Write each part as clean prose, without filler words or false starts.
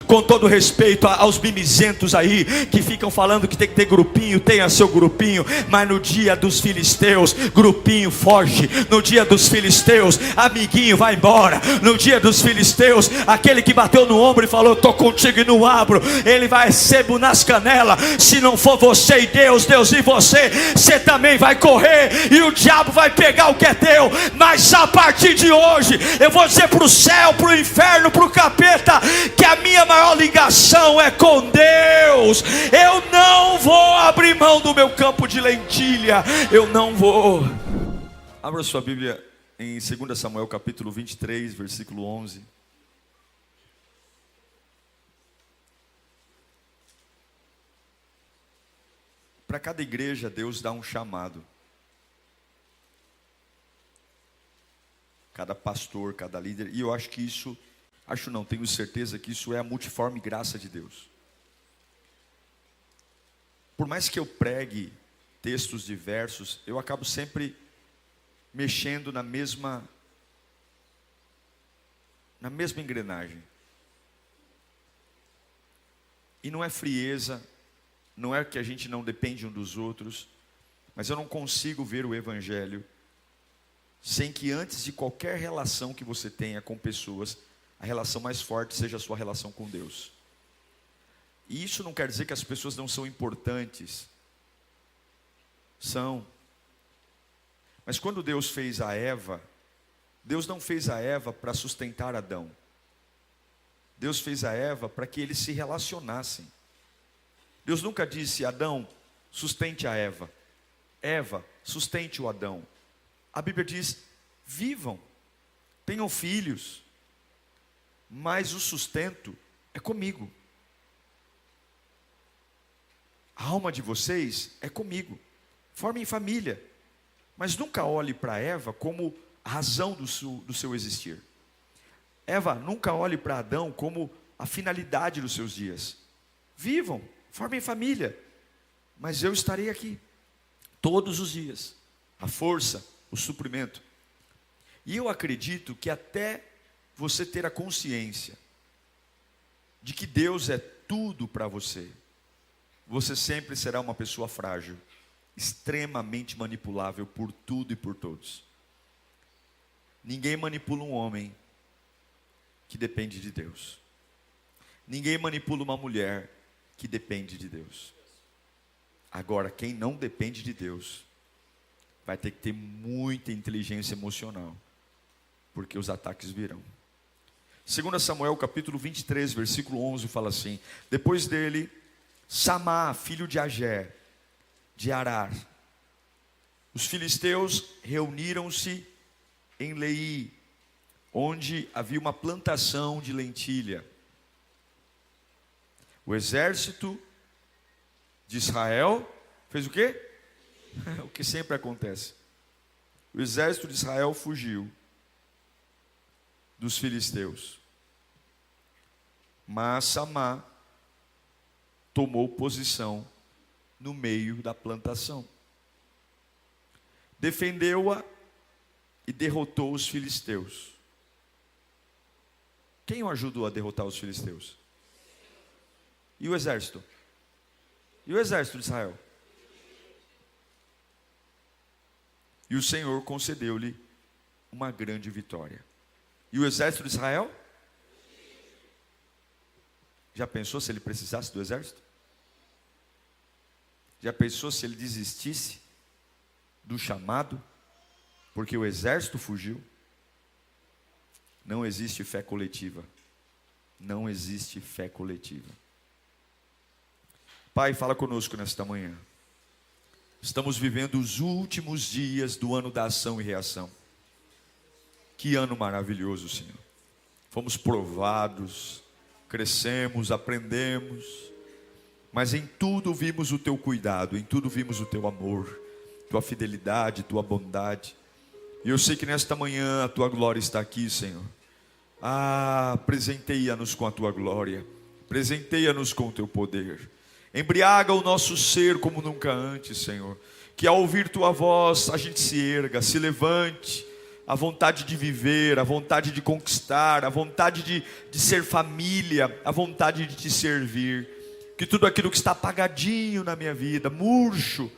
Com todo respeito aos mimizentos aí, que ficam falando que tem que ter grupinho, tenha seu grupinho, mas no dia dos filisteus, grupinho foge. No dia dos filisteus, amiguinho vai embora. No dia dos filisteus, aquele que bateu no ombro e falou, estou contigo e não abro, ele vai sebo nas canelas. Se não for você e Deus, Deus e você, você também vai correr, e o diabo vai pegar o que é teu. Mas a partir de hoje, eu vou dizer para o céu, para o inferno, para o capeta, que a minha maior ligação é com Deus. Eu não vou abrir mão do meu campo de lentilha. Eu não vou. Abra sua Bíblia em 2 Samuel capítulo 23, versículo 11. Para cada igreja Deus dá um chamado. Cada pastor, cada líder. E eu acho que isso, tenho certeza que isso é a multiforme graça de Deus. Por mais que eu pregue textos diversos, eu acabo sempre mexendo na mesma engrenagem. E não é frieza, não é que a gente não depende um dos outros, mas eu não consigo ver o Evangelho sem que antes de qualquer relação que você tenha com pessoas, a relação mais forte seja a sua relação com Deus. E isso não quer dizer que as pessoas não são importantes. São. Mas quando Deus fez a Eva, Deus não fez a Eva para sustentar Adão. Deus fez a Eva para que eles se relacionassem. Deus nunca disse, Adão, sustente a Eva. Eva, sustente o Adão. A Bíblia diz, vivam, tenham filhos, mas o sustento é comigo. A alma de vocês é comigo. Formem família, mas nunca olhe para Eva como a razão do seu existir. Eva, nunca olhe para Adão como a finalidade dos seus dias. Vivam, formem família, mas eu estarei aqui todos os dias. A força, o suprimento. E eu acredito que até você ter a consciência de que Deus é tudo para você, você sempre será uma pessoa frágil, extremamente manipulável por tudo e por todos. Ninguém manipula um homem que depende de Deus. Ninguém manipula uma mulher que depende de Deus. Agora, quem não depende de Deus vai ter que ter muita inteligência emocional, porque os ataques virão. 2 Samuel capítulo 23, versículo 11 fala assim: depois dele, Samá, filho de Agé, de Arar. Os filisteus reuniram-se em Leí, onde havia uma plantação de lentilha. O exército de Israel fez o quê? O que sempre acontece. O exército de Israel fugiu dos filisteus. Mas Samá tomou posição no meio da plantação. Defendeu-a e derrotou os filisteus. Quem o ajudou a derrotar os filisteus? E o exército? E o exército de Israel? E o Senhor concedeu-lhe uma grande vitória. E o exército de Israel? Já pensou se ele precisasse do exército? Já pensou se ele desistisse do chamado, porque o exército fugiu? Não existe fé coletiva. Não existe fé coletiva. Pai, fala conosco nesta manhã. Estamos vivendo os últimos dias do ano da ação e reação. Que ano maravilhoso, Senhor. Fomos provados, crescemos, aprendemos, mas em tudo vimos o Teu cuidado, em tudo vimos o Teu amor, Tua fidelidade, Tua bondade. E eu sei que nesta manhã a Tua glória está aqui, Senhor. Presenteia-nos com a Tua glória, presenteia-nos com o Teu poder. Embriaga o nosso ser como nunca antes, Senhor. Que ao ouvir Tua voz a gente se erga, se levante, a vontade de viver, a vontade de conquistar, a vontade de ser família, a vontade de te servir. Que tudo aquilo que está apagadinho na minha vida, murcho,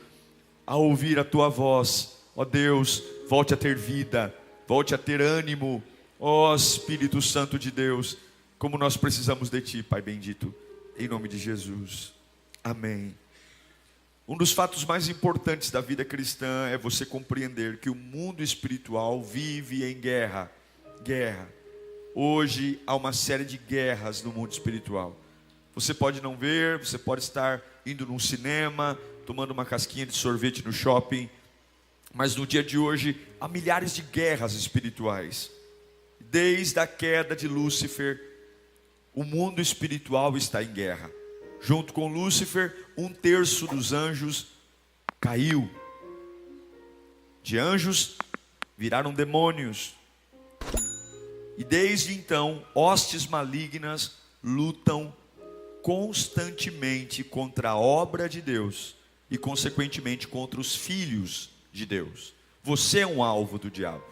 ao ouvir a tua voz, ó Deus, volte a ter vida, volte a ter ânimo, ó Espírito Santo de Deus, como nós precisamos de ti, Pai bendito, em nome de Jesus, amém. Um dos fatos mais importantes da vida cristã é você compreender que o mundo espiritual vive em guerra. Guerra. Hoje há uma série de guerras no mundo espiritual. Você pode não ver, você pode estar indo num cinema, tomando uma casquinha de sorvete no shopping, mas no dia de hoje há milhares de guerras espirituais. Desde a queda de Lúcifer, o mundo espiritual está em guerra. Junto com Lúcifer, 1/3 dos anjos caiu. De anjos viraram demônios. E desde então, hostes malignas lutam constantemente contra a obra de Deus e consequentemente contra os filhos de Deus. Você é um alvo do diabo.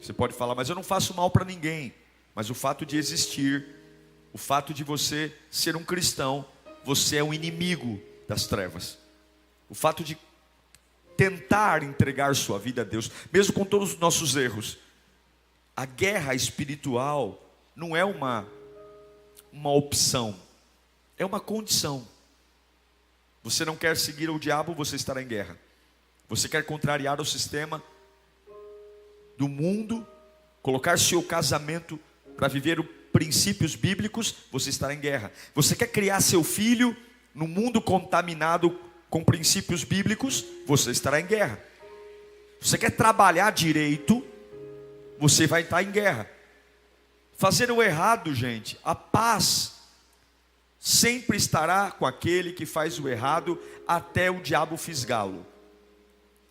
Você pode falar, mas eu não faço mal para ninguém. Mas o fato de existir, o fato de você ser um cristão, você é um inimigo das trevas. O fato de tentar entregar sua vida a Deus, mesmo com todos os nossos erros. A guerra espiritual não é uma opção, é uma condição. Você não quer seguir o diabo, você estará em guerra. Você quer contrariar o sistema do mundo, colocar seu casamento para viver princípios bíblicos, você estará em guerra. Você quer criar seu filho num mundo contaminado com princípios bíblicos, você estará em guerra. Você quer trabalhar direito, você vai estar em guerra. Fazer o errado, gente, a paz sempre estará com aquele que faz o errado até o diabo fisgá-lo.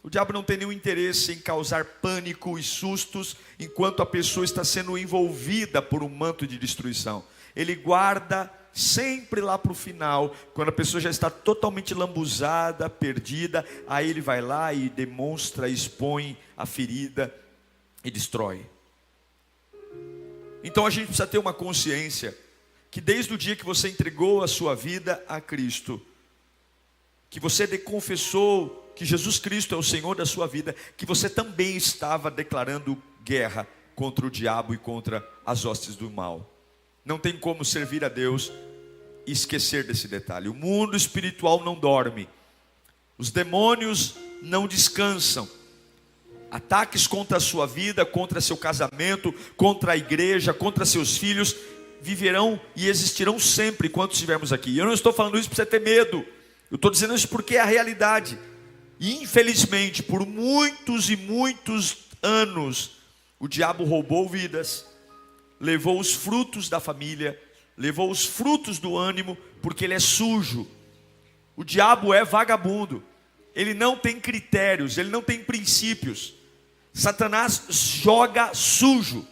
O diabo não tem nenhum interesse em causar pânico e sustos enquanto a pessoa está sendo envolvida por um manto de destruição. Ele guarda sempre lá para o final, quando a pessoa já está totalmente lambuzada, perdida, aí ele vai lá e demonstra, expõe a ferida e destrói. Então a gente precisa ter uma consciência que desde o dia que você entregou a sua vida a Cristo, que você confessou que Jesus Cristo é o Senhor da sua vida, que você também estava declarando guerra contra o diabo e contra as hostes do mal. Não tem como servir a Deus e esquecer desse detalhe. O mundo espiritual não dorme. Os demônios não descansam. Ataques contra a sua vida, contra seu casamento, contra a igreja, contra seus filhos, viverão e existirão sempre enquanto estivermos aqui. Eu não estou falando isso para você ter medo. Eu estou dizendo isso porque é a realidade. E infelizmente, por muitos e muitos anos, o diabo roubou vidas, levou os frutos da família, levou os frutos do ânimo, porque ele é sujo. O diabo é vagabundo, ele não tem critérios, ele não tem princípios. Satanás joga sujo,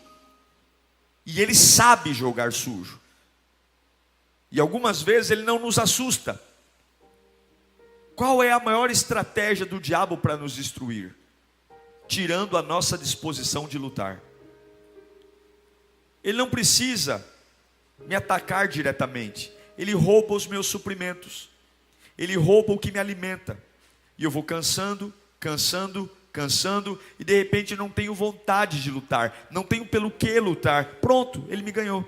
e ele sabe jogar sujo. E algumas vezes ele não nos assusta. Qual é a maior estratégia do diabo para nos destruir? Tirando a nossa disposição de lutar. Ele não precisa me atacar diretamente. Ele rouba os meus suprimentos. Ele rouba o que me alimenta. E eu vou cansando, e de repente não tenho vontade de lutar. Não tenho pelo que lutar. Pronto, ele me ganhou.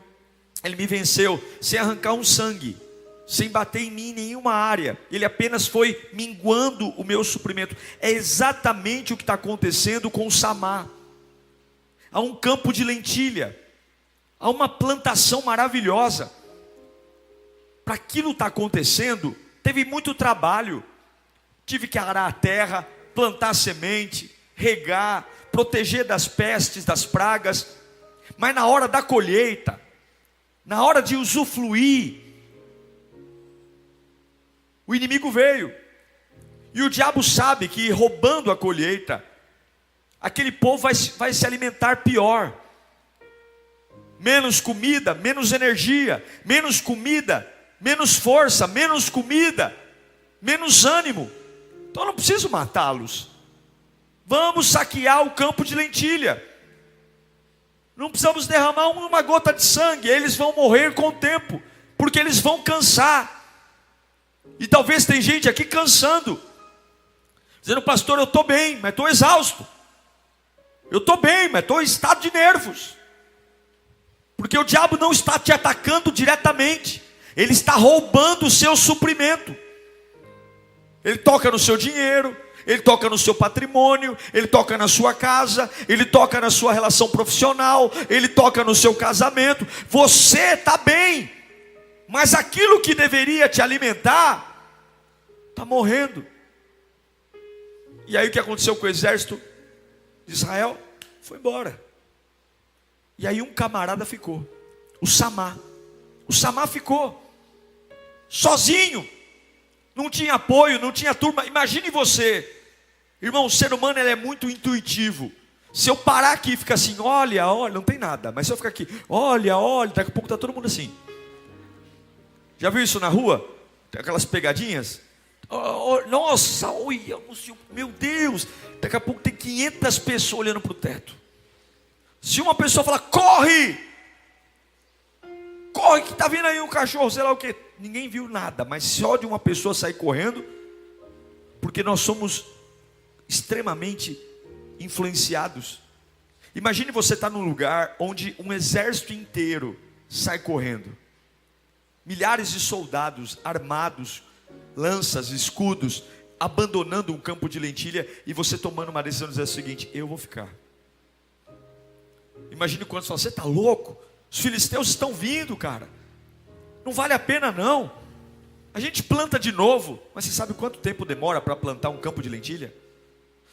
Ele me venceu, sem arrancar um sangue, sem bater em mim em nenhuma área. Ele apenas foi minguando o meu suprimento. É exatamente o que está acontecendo com o Samar. Há um campo de lentilha, há uma plantação maravilhosa. Para aquilo estar acontecendo, teve muito trabalho. Tive que arar a terra, plantar semente, regar, proteger das pestes, das pragas. Mas na hora da colheita, na hora de usufruir, o inimigo veio. E o diabo sabe que roubando a colheita, aquele povo vai se alimentar pior. Menos comida, menos energia. Menos comida, menos força. Menos comida, menos ânimo. Então eu não preciso matá-los. Vamos saquear o campo de lentilha. Não precisamos derramar uma gota de sangue. Eles vão morrer com o tempo, porque eles vão cansar. E talvez tem gente aqui cansando, dizendo: pastor, eu estou bem, mas estou exausto. Eu estou bem, mas estou em estado de nervos. Porque o diabo não está te atacando diretamente, ele está roubando o seu suprimento. Ele toca no seu dinheiro, ele toca no seu patrimônio, ele toca na sua casa, ele toca na sua relação profissional, ele toca no seu casamento. Você está bem, mas aquilo que deveria te alimentar está morrendo. E aí o que aconteceu com o exército de Israel? Foi embora. E aí um camarada ficou, o Samá. O Samá ficou sozinho, não tinha apoio, não tinha turma. Imagine você, irmão, o ser humano ele é muito intuitivo. Se eu parar aqui e ficar assim, olha, olha, não tem nada. Mas se eu ficar aqui, olha, olha, daqui a pouco está todo mundo assim. Já viu isso na rua? Tem aquelas pegadinhas. Nossa, olha, meu Deus. Daqui a pouco tem 500 pessoas olhando para o teto. Se uma pessoa falar, corre, corre que está vindo aí um cachorro, sei lá o que. Ninguém viu nada, mas só de uma pessoa sair correndo, porque nós somos extremamente influenciados. Imagine você estar num lugar onde um exército inteiro sai correndo. Milhares de soldados armados, lanças, escudos, abandonando um campo de lentilha, e você tomando uma decisão de dizer o seguinte: eu vou ficar. Imagine quando você fala: você está louco? Os filisteus estão vindo, cara. Não vale a pena não. A gente planta de novo. Mas você sabe quanto tempo demora para plantar um campo de lentilha?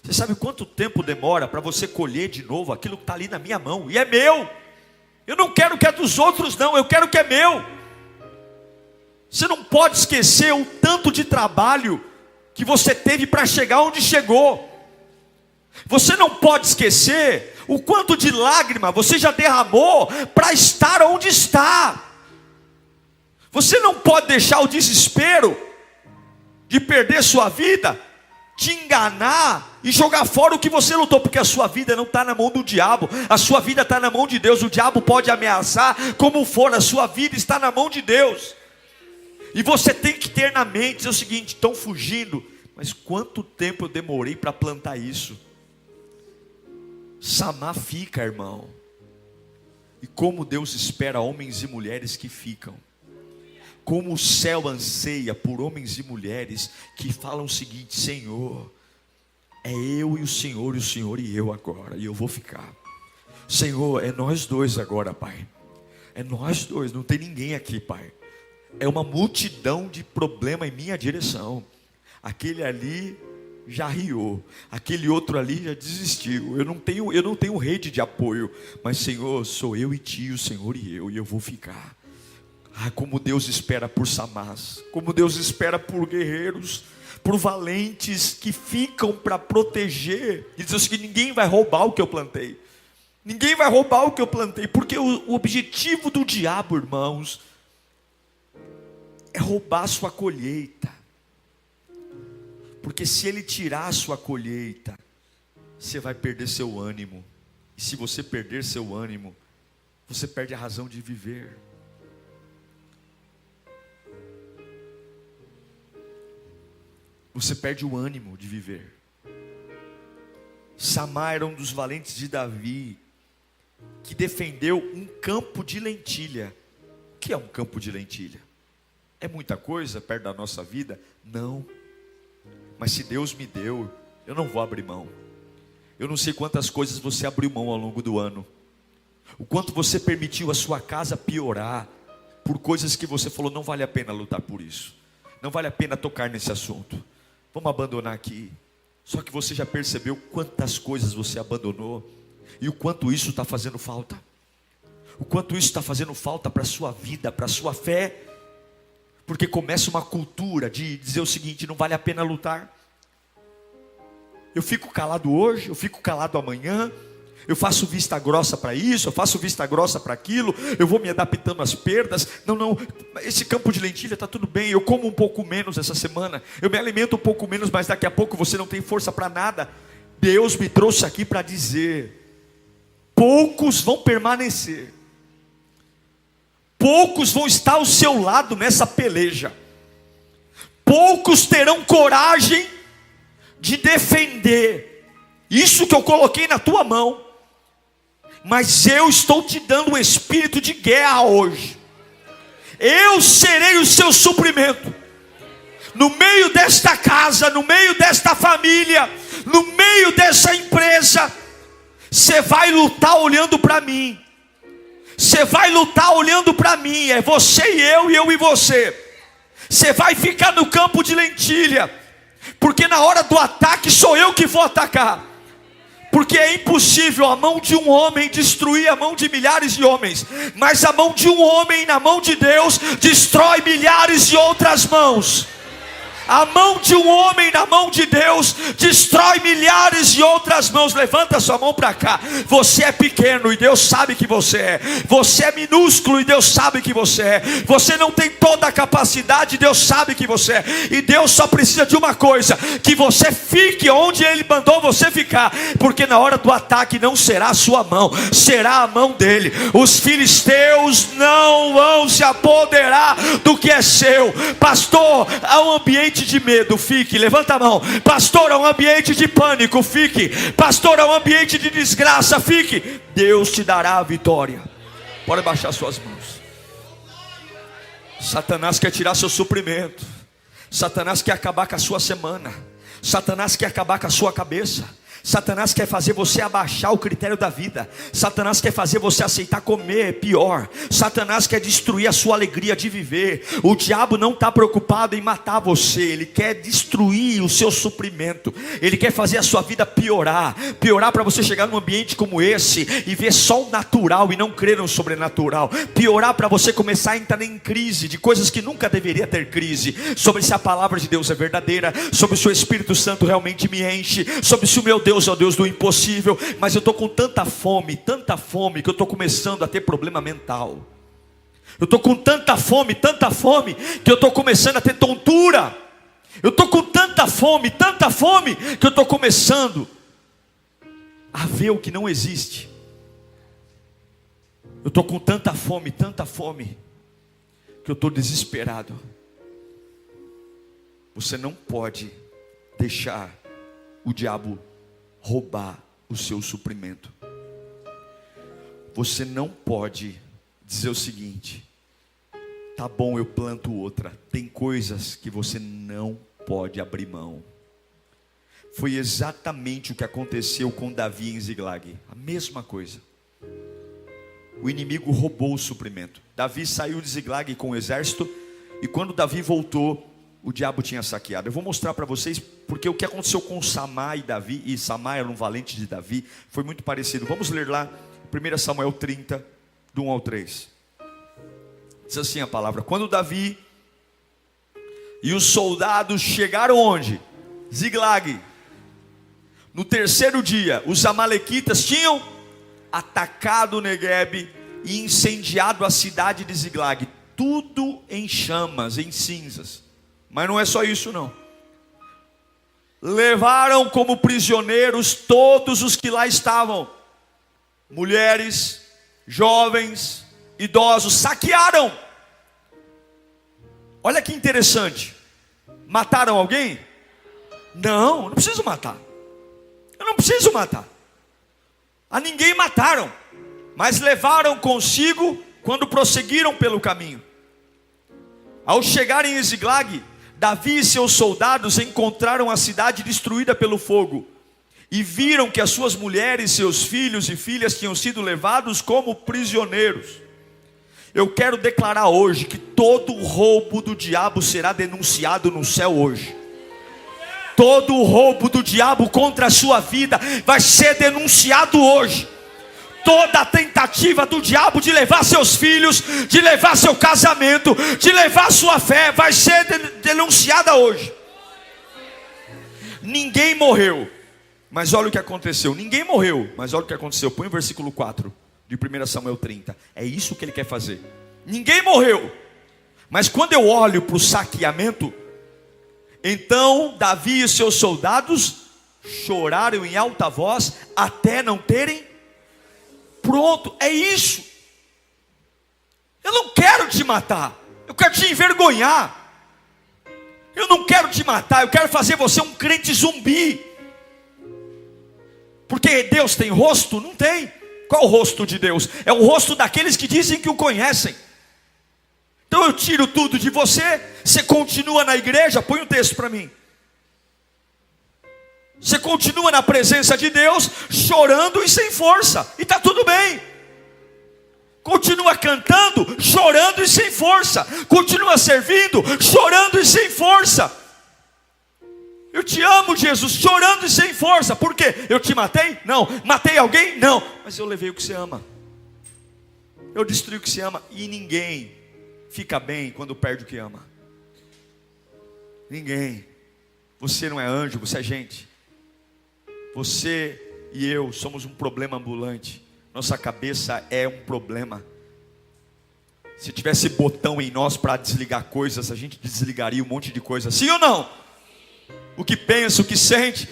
Você sabe quanto tempo demora para você colher de novo aquilo que está ali na minha mão? E é meu. Eu não quero que é dos outros não, eu quero que é meu. Você não pode esquecer o tanto de trabalho que você teve para chegar onde chegou. Você não pode esquecer o quanto de lágrima você já derramou para estar onde está. Você não pode deixar o desespero de perder sua vida te enganar e jogar fora o que você lutou, porque a sua vida não está na mão do diabo, a sua vida está na mão de Deus. O diabo pode ameaçar como for, a sua vida está na mão de Deus. E você tem que ter na mente o seguinte: estão fugindo, mas quanto tempo eu demorei para plantar isso? Samá fica, irmão. E como Deus espera homens e mulheres que ficam. Como o céu anseia por homens e mulheres que falam o seguinte: Senhor, é eu e o Senhor e eu agora, e eu vou ficar. Senhor, é nós dois agora, Pai. É nós dois, não tem ninguém aqui, Pai. É uma multidão de problema em minha direção. Aquele ali já riu, aquele outro ali já desistiu. Eu não tenho rede de apoio. Mas Senhor, sou eu e ti, o Senhor e eu vou ficar. Ah, como Deus espera por Samás, como Deus espera por guerreiros, por valentes que ficam para proteger. E diz que ninguém vai roubar o que eu plantei. Ninguém vai roubar o que eu plantei. Porque o objetivo do diabo, irmãos, é roubar a sua colheita. Porque se ele tirar a sua colheita, você vai perder seu ânimo. E se você perder seu ânimo, você perde a razão de viver. Você perde o ânimo de viver. Samá era um dos valentes de Davi, que defendeu um campo de lentilha. O que é um campo de lentilha? É muita coisa perto da nossa vida? Não. Mas se Deus me deu, eu não vou abrir mão. Eu não sei quantas coisas você abriu mão ao longo do ano. O quanto você permitiu a sua casa piorar por coisas que você falou: não vale a pena lutar por isso. Não vale a pena tocar nesse assunto. Vamos abandonar aqui. Só que você já percebeu quantas coisas você abandonou e o quanto isso está fazendo falta. O quanto isso está fazendo falta para a sua vida, para a sua fé. Porque começa uma cultura de dizer o seguinte: não vale a pena lutar. Eu fico calado hoje, eu fico calado amanhã, eu faço vista grossa para isso, eu faço vista grossa para aquilo, eu vou me adaptando às perdas. Não, esse campo de lentilha está tudo bem, eu como um pouco menos essa semana, eu me alimento um pouco menos, mas daqui a pouco você não tem força para nada. Deus me trouxe aqui para dizer: poucos vão permanecer, poucos vão estar ao seu lado nessa peleja, poucos terão coragem de defender isso que eu coloquei na tua mão. Mas eu estou te dando um espírito de guerra hoje. Eu serei o seu suprimento. No meio desta casa, no meio desta família, no meio dessa empresa, você vai lutar olhando para mim. Você vai lutar olhando para mim. É você e eu e você. Você vai ficar no campo de lentilha, porque na hora do ataque sou eu que vou atacar. Porque é impossível a mão de um homem destruir a mão de milhares de homens, mas a mão de um homem na mão de Deus destrói milhares de outras mãos. A mão de um homem na mão de Deus destrói milhares de outras mãos. Levanta sua mão para cá. Você é pequeno e Deus sabe que você é. Você é minúsculo e Deus sabe que você é. Você não tem toda a capacidade, Deus sabe que você é. E Deus só precisa de uma coisa: que você fique onde Ele mandou você ficar. Porque na hora do ataque não será a sua mão, será a mão dele. Os filisteus não vão se apoderar do que é seu. Pastor, há um ambiente de medo, fique. Levanta a mão. Pastor, é um ambiente de pânico, fique. Pastor, é um ambiente de desgraça, fique. Deus te dará a vitória. Pode baixar suas mãos. Satanás quer tirar seu suprimento. Satanás quer acabar com a sua semana. Satanás quer acabar com a sua cabeça. Satanás quer fazer você abaixar o critério da vida. Satanás quer fazer você aceitar comer pior. Satanás quer destruir a sua alegria de viver. O diabo não está preocupado em matar você. Ele quer destruir o seu suprimento. Ele quer fazer a sua vida piorar. Piorar para você chegar num ambiente como esse e ver só o natural e não crer no sobrenatural. Piorar para você começar a entrar em crise de coisas que nunca deveria ter crise. Sobre se a palavra de Deus é verdadeira, sobre se o Espírito Santo realmente me enche, sobre se o meu Deus é o Deus do impossível. Mas eu estou com tanta fome que eu estou começando a ter problema mental. Eu estou com tanta fome que eu estou começando a ter tontura. Eu estou com tanta fome que eu estou começando a ver o que não existe. Eu estou com tanta fome que eu estou desesperado. Você não pode deixar o diabo roubar o seu suprimento. Você não pode dizer o seguinte: tá bom, eu planto outra. Tem coisas que você não pode abrir mão. Foi exatamente o que aconteceu com Davi em Ziglag. A mesma coisa. O inimigo roubou o suprimento. Davi saiu de Ziglag com o exército, e quando Davi voltou, o diabo tinha saqueado. Eu vou mostrar para vocês, porque o que aconteceu com Samá e Davi, e Samá era um valente de Davi, foi muito parecido. Vamos ler lá, 1 Samuel 30, do 1 ao 3. Diz assim a palavra: quando Davi e os soldados chegaram onde? Ziglag. No terceiro dia, os amalequitas tinham atacado Neguebe e incendiado a cidade de Ziglag. Tudo em chamas, em cinzas. Mas não é só isso não. Levaram como prisioneiros todos os que lá estavam. Mulheres, jovens, idosos. Saquearam. Olha que interessante. Mataram alguém? Não, não preciso matar. Eu não preciso matar. A ninguém mataram. Mas levaram consigo quando prosseguiram pelo caminho. Ao chegarem em Ziglag, Davi e seus soldados encontraram a cidade destruída pelo fogo e viram que as suas mulheres, seus filhos e filhas tinham sido levados como prisioneiros. Eu quero declarar hoje que todo roubo do diabo será denunciado no céu hoje. Todo o roubo do diabo contra a sua vida vai ser denunciado hoje. Toda a tentativa do diabo de levar seus filhos, de levar seu casamento, de levar sua fé, vai ser denunciada hoje. Ninguém morreu, mas olha o que aconteceu. Ninguém morreu, mas olha o que aconteceu. Põe o versículo 4 de 1 Samuel 30. É isso que ele quer fazer. Ninguém morreu, mas quando eu olho para o saqueamento, então Davi e seus soldados choraram em alta voz até não terem. Pronto, é isso. Eu não quero te matar, eu quero te envergonhar. Eu não quero te matar, eu quero fazer você um crente zumbi. Porque Deus tem rosto? Não tem. Qual é o rosto de Deus? É o rosto daqueles que dizem que o conhecem. Então eu tiro tudo de você, você continua na igreja, põe um texto para mim. Você continua na presença de Deus, chorando e sem força, e está tudo bem. Continua cantando, chorando e sem força. Continua servindo, chorando e sem força. Eu te amo, Jesus, chorando e sem força. Por quê? Eu te matei? Não. Matei alguém? Não. Mas eu levei o que você ama. Eu destruí o que você ama. E ninguém fica bem quando perde o que ama. Ninguém. Você não é anjo, você é gente. Você e eu somos um problema ambulante. Nossa cabeça é um problema. Se tivesse botão em nós para desligar coisas, a gente desligaria um monte de coisas. Sim ou não? O que pensa, o que sente.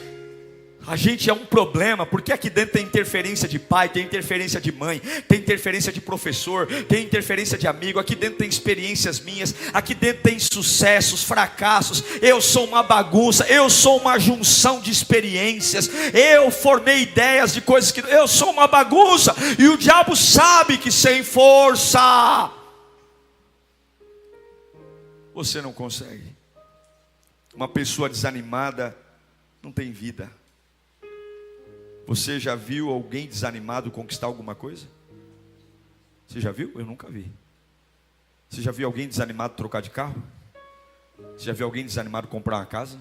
A gente é um problema, porque aqui dentro tem interferência de pai, tem interferência de mãe, tem interferência de professor, tem interferência de amigo. Aqui dentro tem experiências minhas, aqui dentro tem sucessos, fracassos. Eu sou uma bagunça, eu sou uma junção de experiências. Eu formei ideias de coisas que eu sou uma bagunça, e o diabo sabe que sem força você não consegue. Uma pessoa desanimada não tem vida. Você já viu alguém desanimado conquistar alguma coisa? Você já viu? Eu nunca vi. Você já viu alguém desanimado trocar de carro? Você já viu alguém desanimado comprar uma casa?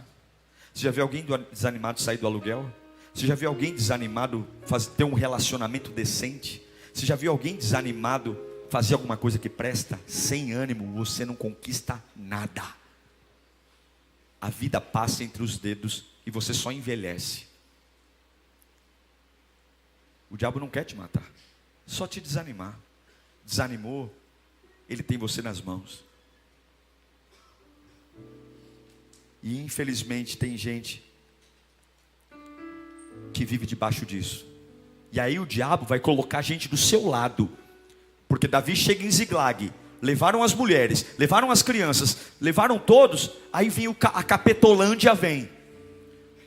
Você já viu alguém desanimado sair do aluguel? Você já viu alguém desanimado ter um relacionamento decente? Você já viu alguém desanimado fazer alguma coisa que presta? Sem ânimo você não conquista nada. A vida passa entre os dedos e você só envelhece. O diabo não quer te matar, só te desanimar. Desanimou, ele tem você nas mãos. E infelizmente tem gente que vive debaixo disso. E aí o diabo vai colocar a gente do seu lado. Porque Davi chega em Ziglag, levaram as mulheres, levaram as crianças, levaram todos. Aí vem a Capetolândia vem.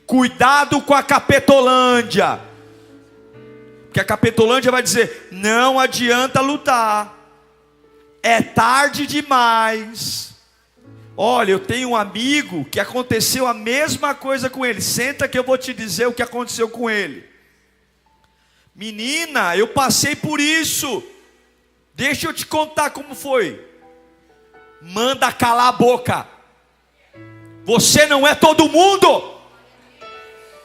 Cuidado com a Capetolândia. Porque a Capetolândia vai dizer: não adianta lutar, é tarde demais. Olha, eu tenho um amigo que aconteceu a mesma coisa com ele. Senta que eu vou te dizer o que aconteceu com ele. Menina, eu passei por isso. Deixa eu te contar como foi. Manda calar a boca. Você não é todo mundo.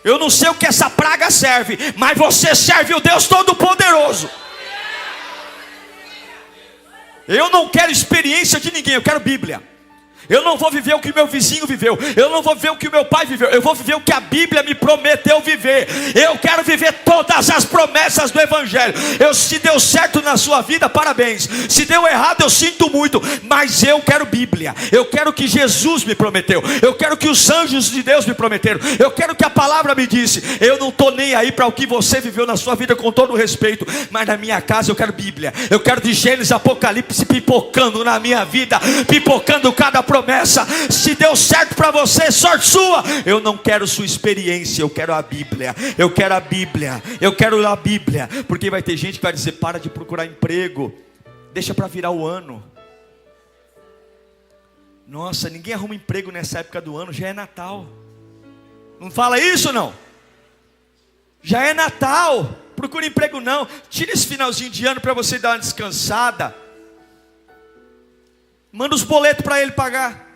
Eu não sei o que essa praga serve, mas você serve o Deus Todo-Poderoso. Eu não quero experiência de ninguém, eu quero Bíblia. Eu não vou viver o que meu vizinho viveu, eu não vou viver o que o meu pai viveu, eu vou viver o que a Bíblia me prometeu viver. Eu quero viver todas as promessas do Evangelho. Se deu certo na sua vida, parabéns. Se deu errado, eu sinto muito. Mas eu quero Bíblia. Eu quero o que Jesus me prometeu. Eu quero o que os anjos de Deus me prometeram. Eu quero o que a palavra me disse. Eu não estou nem aí para o que você viveu na sua vida, com todo o respeito. Mas na minha casa eu quero Bíblia. Eu quero de Gênesis, Apocalipse pipocando na minha vida, pipocando cada promessa. Se deu certo para você, sorte sua. Eu não quero sua experiência, eu quero a Bíblia. Eu quero a Bíblia, eu quero a Bíblia. Porque vai ter gente que vai dizer: para de procurar emprego, deixa para virar o ano. Nossa, ninguém arruma emprego nessa época do ano, já é Natal. Não fala isso não? Já é Natal, procura emprego não. Tira esse finalzinho de ano para você dar uma descansada. Manda os boletos para ele pagar.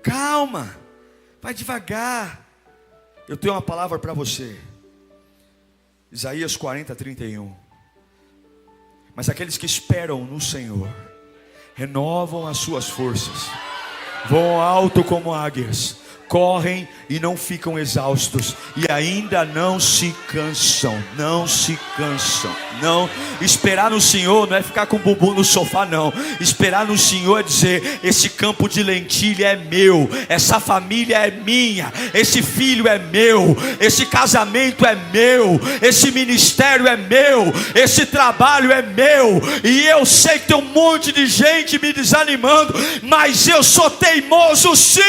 Calma, vai devagar. Eu tenho uma palavra para você. Isaías 40:31. Mas aqueles que esperam no Senhor renovam as suas forças, voam alto como águias, correm e não ficam exaustos, e ainda não se cansam, não se cansam. Não, esperar no Senhor não é ficar com o bumbum no sofá, não. Esperar no Senhor é dizer: esse campo de lentilha é meu, essa família é minha, esse filho é meu, esse casamento é meu, esse ministério é meu, esse trabalho é meu. E eu sei que tem um monte de gente me desanimando, mas eu sou teimoso sim,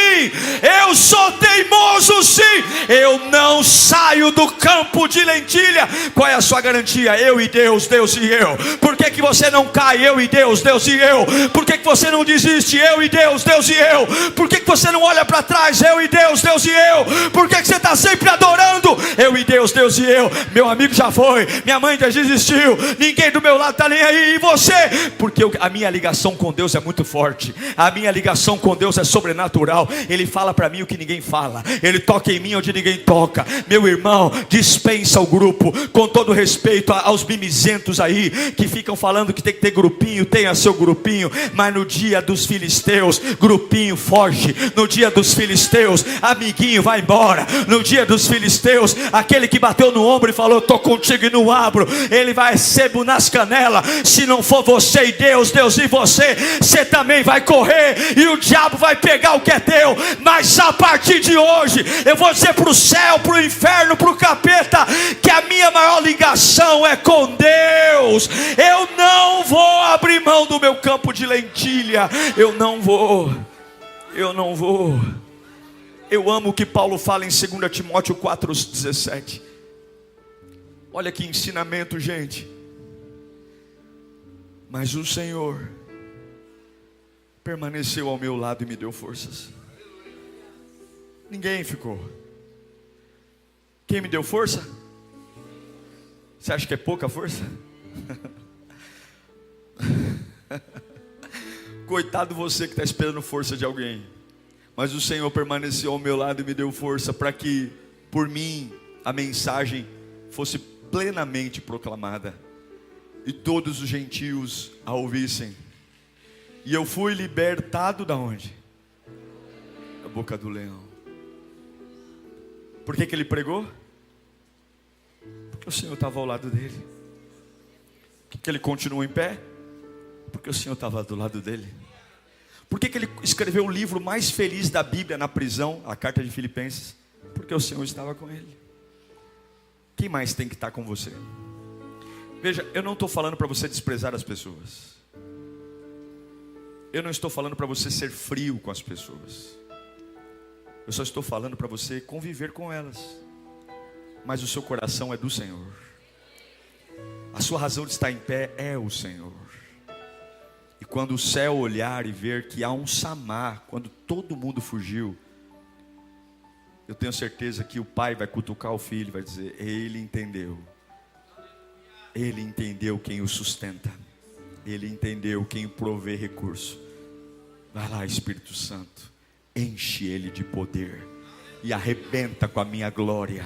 eu sou teimoso sim. Eu não saio do campo de lentilha. Qual é a sua garantia? Eu e Deus, Deus e eu. Por que você não cai? Eu e Deus, Deus e eu. Por que você não desiste? Eu e Deus, Deus e eu. Por que você não olha para trás? Eu e Deus, Deus e eu. Por que você está sempre adorando? Eu e Deus, Deus e eu. Meu amigo já foi, minha mãe já desistiu, ninguém do meu lado está nem aí. E você? Porque a minha ligação com Deus é muito forte. A minha ligação com Deus é sobrenatural. Ele fala para mim o que ninguém fala, Ele toca em mim onde ninguém toca. Meu irmão, dispensa o grupo. Com todo respeito aos mimizentos aí, que ficam falando que tem que ter grupinho, tenha seu grupinho. Mas no dia dos filisteus, grupinho foge. No dia dos filisteus, amiguinho vai embora. No dia dos filisteus, aquele que bateu no ombro e falou: tô contigo e não abro, ele vai sebo nas canelas. Se não for você e Deus, Deus e você, você também vai correr, e o diabo vai pegar o que é teu. Mas a partir de hoje, eu vou dizer para o céu, para o inferno, para o capeta, que a minha maior ligação é com Deus. Eu não vou abrir mão do meu campo de lentilha. Eu não vou. Eu amo o que Paulo fala em 2 Timóteo 4,17. Olha que ensinamento, gente. Mas o Senhor permaneceu ao meu lado e me deu forças. Ninguém ficou. Quem me deu força? Você acha que é pouca força? Coitado você que está esperando força de alguém. Mas o Senhor permaneceu ao meu lado e me deu força para que, por mim, a mensagem fosse plenamente proclamada e todos os gentios a ouvissem. E eu fui libertado da onde? Da boca do leão. Por que ele pregou? Porque o Senhor estava ao lado dele. Por que ele continuou em pé? Porque o Senhor estava do lado dele. Por que ele escreveu o livro mais feliz da Bíblia na prisão, a carta de Filipenses? Porque o Senhor estava com ele. Quem mais tem que estar com você? Veja, eu não estou falando para você desprezar as pessoas. Eu não estou falando para você ser frio com as pessoas. Eu só estou falando para você conviver com elas. Mas o seu coração é do Senhor. A sua razão de estar em pé é o Senhor. E quando o céu olhar e ver que há um Samar, quando todo mundo fugiu, eu tenho certeza que o pai vai cutucar o filho e vai dizer: ele entendeu. Ele entendeu quem o sustenta. Ele entendeu quem provê recurso. Vai lá, Espírito Santo, enche ele de poder e arrebenta com a minha glória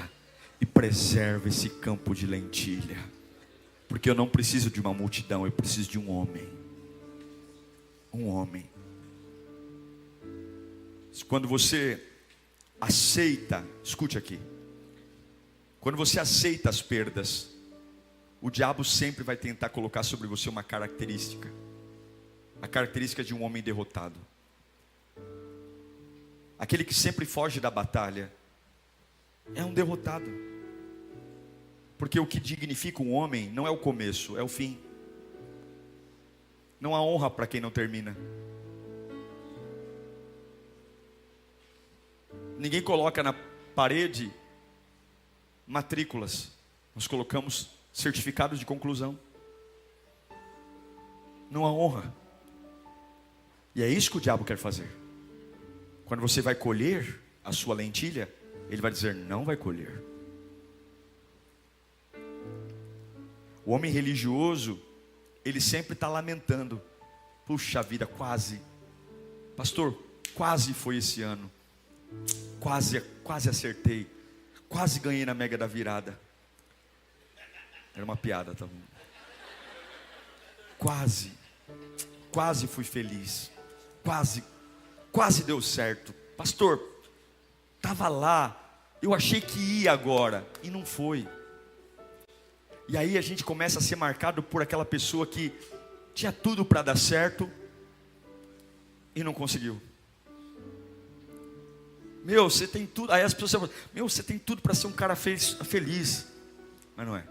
e preserva esse campo de lentilha. Porque eu não preciso de uma multidão, eu preciso de um homem. Um homem. Quando você aceita, escute aqui. Quando você aceita as perdas, o diabo sempre vai tentar colocar sobre você uma característica. A característica de um homem derrotado. Aquele que sempre foge da batalha é um derrotado. Porque o que dignifica um homem não é o começo, é o fim. Não há honra para quem não termina. Ninguém coloca na parede matrículas. Nós colocamos certificados de conclusão. Não há honra. E é isso que o diabo quer fazer. Quando você vai colher a sua lentilha, ele vai dizer: não vai colher. O homem religioso, ele sempre está lamentando: puxa vida, quase, pastor, quase foi esse ano, quase acertei, quase ganhei na mega da virada. Era uma piada, tá bom? Quase fui feliz, quase deu certo, pastor, estava lá, eu achei que ia agora, e não foi. E aí a gente começa a ser marcado por aquela pessoa que tinha tudo para dar certo, e não conseguiu. Meu, você tem tudo. Aí as pessoas falam, meu, você tem tudo para ser um cara feliz. Mas não é.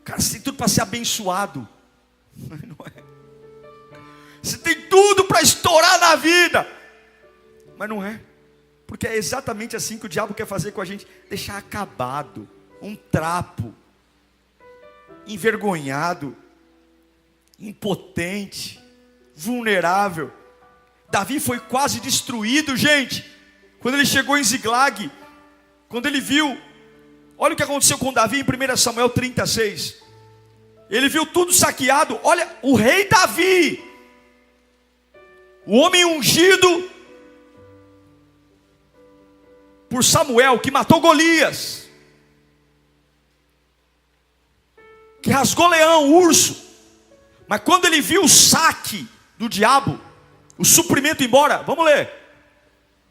Cara, você tem tudo para ser abençoado. Mas não é. Você tem tudo para estourar na vida. Mas não é. Porque é exatamente assim que o diabo quer fazer com a gente. Deixar acabado, um trapo, envergonhado, impotente, vulnerável. Davi foi quase destruído, gente. Quando ele chegou em Ziglag, quando ele viu, olha o que aconteceu com Davi em 1 Samuel 36. Ele viu tudo saqueado. Olha, o rei Davi, o homem ungido por Samuel, que matou Golias, que rasgou leão, urso. Mas quando ele viu o saque do diabo, o suprimento embora, vamos ler.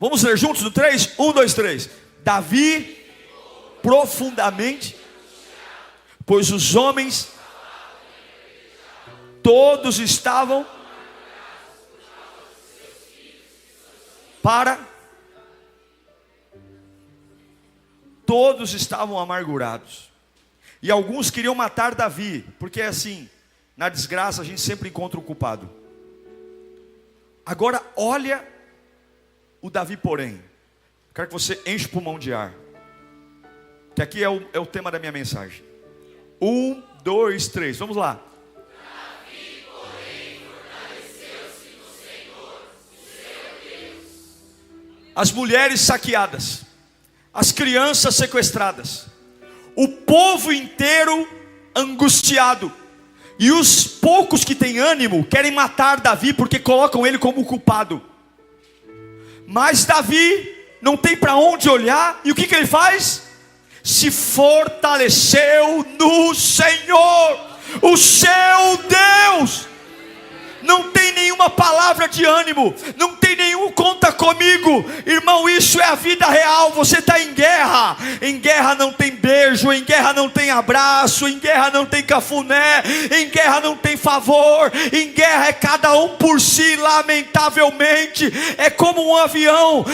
Vamos ler juntos no 3? 1, 2, 3. Davi profundamente, pois os homens todos estavam todos estavam amargurados. E alguns queriam matar Davi, porque assim, na desgraça a gente sempre encontra um culpado. Agora olha o Davi, porém. Quero que você enche o pulmão de ar, que aqui é o tema da minha mensagem. 1, 2, 3, vamos lá. Davi, porém, fortaleceu-se no Senhor, o seu Deus. As mulheres saqueadas, as crianças sequestradas, o povo inteiro angustiado, e os poucos que têm ânimo querem matar Davi porque colocam ele como culpado. Mas Davi não tem para onde olhar, e o que ele faz? Se fortaleceu no Senhor, o seu Deus. Não tem nenhuma palavra de ânimo, não tem nenhum conta comigo, irmão. Isso é a vida real. Você está em guerra não tem beijo, em guerra não tem abraço, em guerra não tem cafuné, em guerra não tem favor, em guerra é cada um por si, lamentavelmente. É como um avião.